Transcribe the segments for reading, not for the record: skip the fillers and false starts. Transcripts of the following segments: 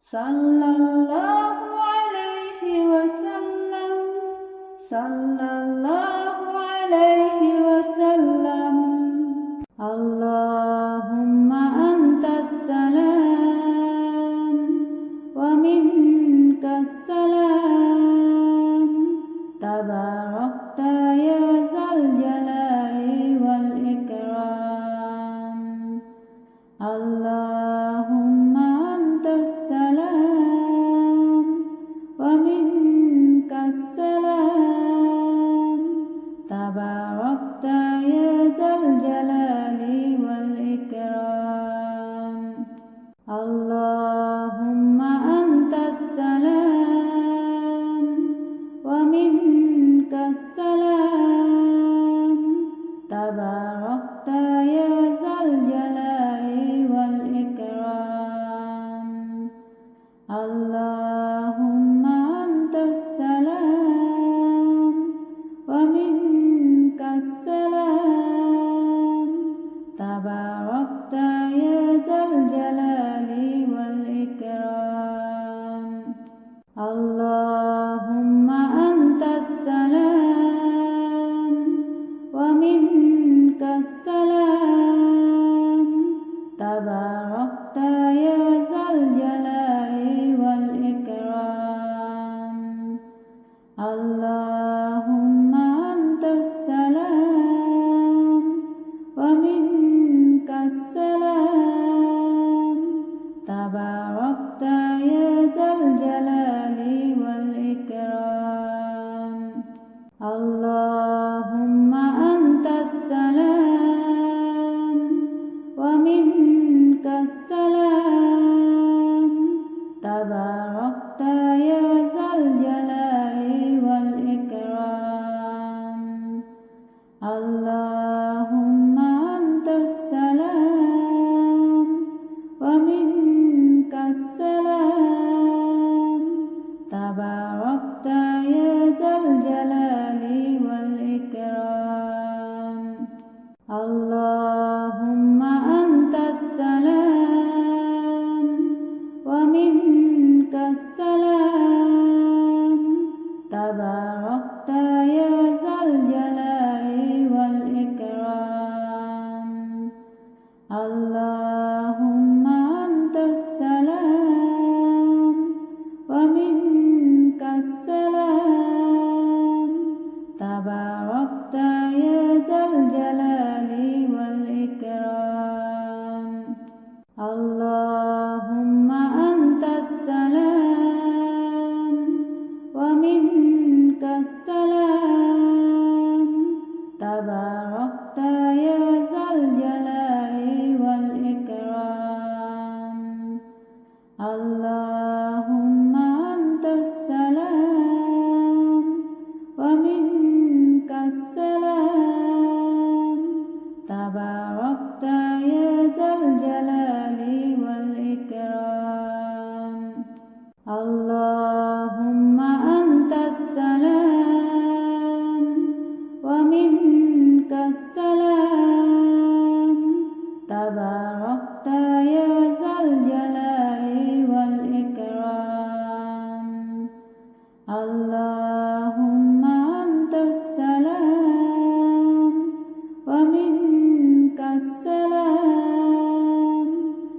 Sallallahu alaihi wasallam, sallallahu alaihi wasallam. Allahumma antas salam wa minkas salam, tabarakta ya zal jalali wal ikram. Allahumma antas salam wa minkas salam, tabarakta ya zal jalali wal ikram. Allahumma antas salam wa minkas salam, tabarakta ya zal jalali wal ikram. Allahumma antas salam wa minkas salam, tabarakta ya zal jalali wal ikram. Allahumma antas salam wa minkas salam, tabarakta ya zal jalali wal ikram. Allahumma antas salam wa minkas salam, tabarakta ya zal jalali wal ikram. Allahumma antas salam wa minkas salam, tabarakta ya zal jalali wal ikram. Allahumma antas salam wa minkas salam, tabarakta ya zal jalali wal ikram. Allahumma antas salam wa minkas salam, tabarakta ya zal jalali wal ikram. Allahumma antas salam wa minkas salam, tabarakta ya zal jalali wal ikram. Allahumma antas salam wa minkas salam, tabarakta ya zal jalali wal ikram. Allahumma antas salam wa minkas salam, tabarakta ya zal jalali wal ikram. Allahumma antas salam wa minkas salam, tabarakta ya zal jalali wal ikram. Allahumma antas salam wa minkas salam,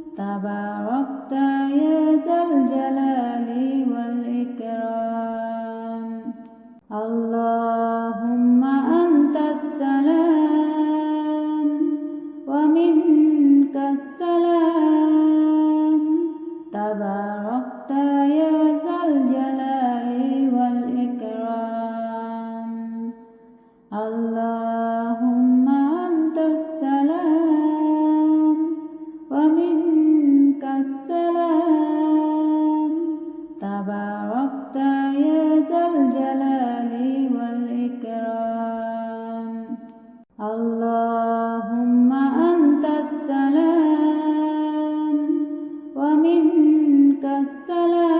tabarakta ya zal jalali wal ikram. Allahumma antas salam wa minkas salam, tabarakta ya zal jalali wal ikram. Allahumma antas salam wa minkas salam, tabarakta ya zal jalali wal ikram. Allahumma antas salam wa minkas salam,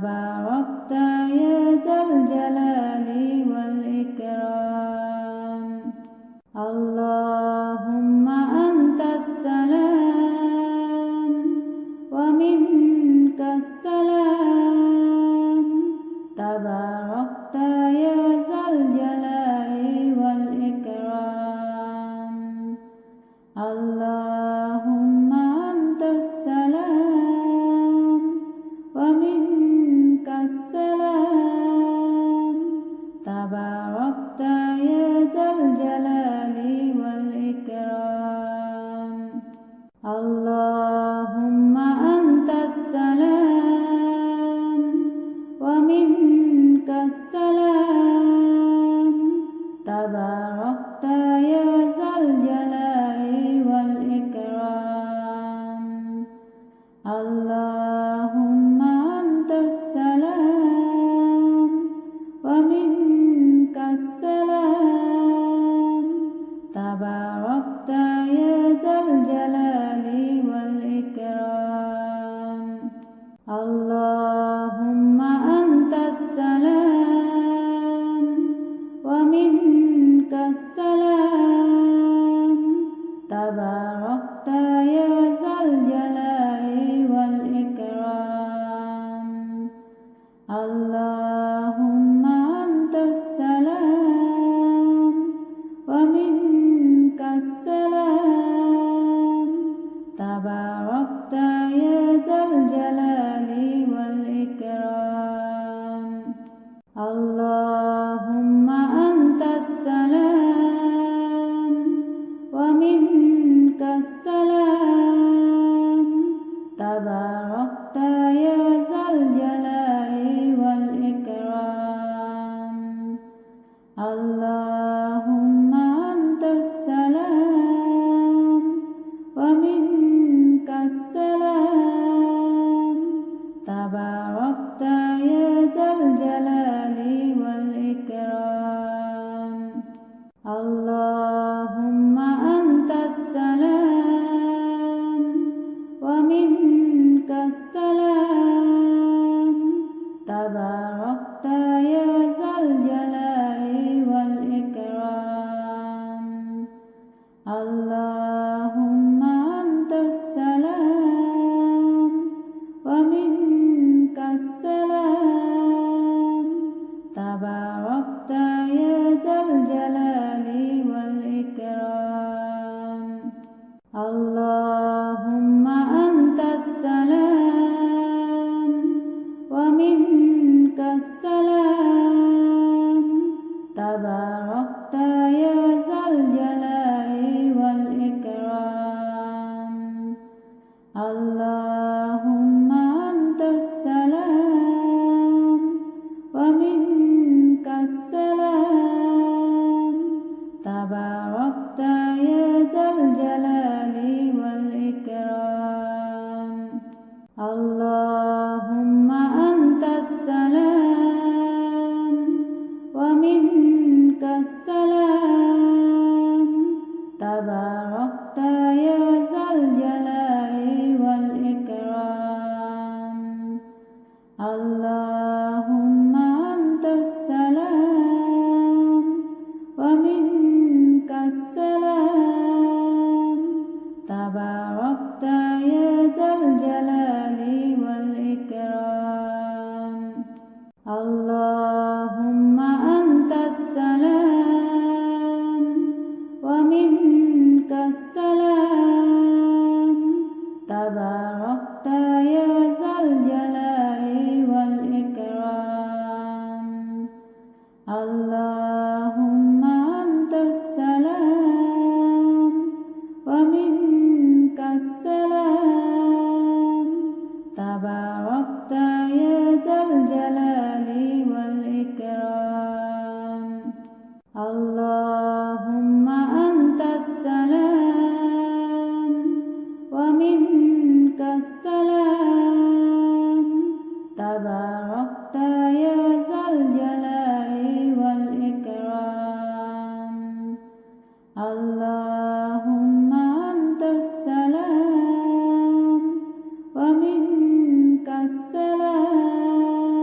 تباركت يا ذا الجلال والإكرام اللهم أنت السلام ومنك السلام تباركت يا ذا الجلال والإكرام اللهم أنت السلام ومنك السلام تباركت يا ذا الجلال والإكرام اللهم أنت السلام ومنك السلام تباركت يا ذا الجلال والإكرام اللهم أنت السلام ومنك السلام تباركت يا ذا الجلال والإكرام اللهم أنت السلام ومنك السلام تباركت يا ذا الجلال والإكرام اللهم أنت السلام ومنك السلام تباركت يا ذا الجلال والإكرام اللهم أنت السلام ومنك السلام تباركت يا ذا الجلال والإكرام اللهم أنت السلام ومنك السلام تباركت يا ذا الجلال والإكرام اللهم أنت السلام ومنك السلام تباركت يا ذا الجلال والإكرام اللهم أنت السلام ومنك السلام تباركت يا ذا الجلال والإكرام اللهم أنت السلام ومنك السلام تباركت يا ذا الجلال والإكرام اللهم أنت السلام ومنك السلام تباركت يا ذا الجلال والإكرام اللهم أنت السلام ومنك السلام تباركت يا ذا الجلال والإكرام اللهم أنت السلام ومنك السلام تباركت يا ذا الجلال والإكرام اللهم أنت السلام ومنك السلام تباركت يا ذا الجلال والإكرام اللهم أنت السلام ومنك السلام تباركت يا ذا الجلال والإكرام اللهم أنت السلام ومنك السلام تباركت يا ذا الجلال والإكرام اللهم أنت السلام ومنك السلام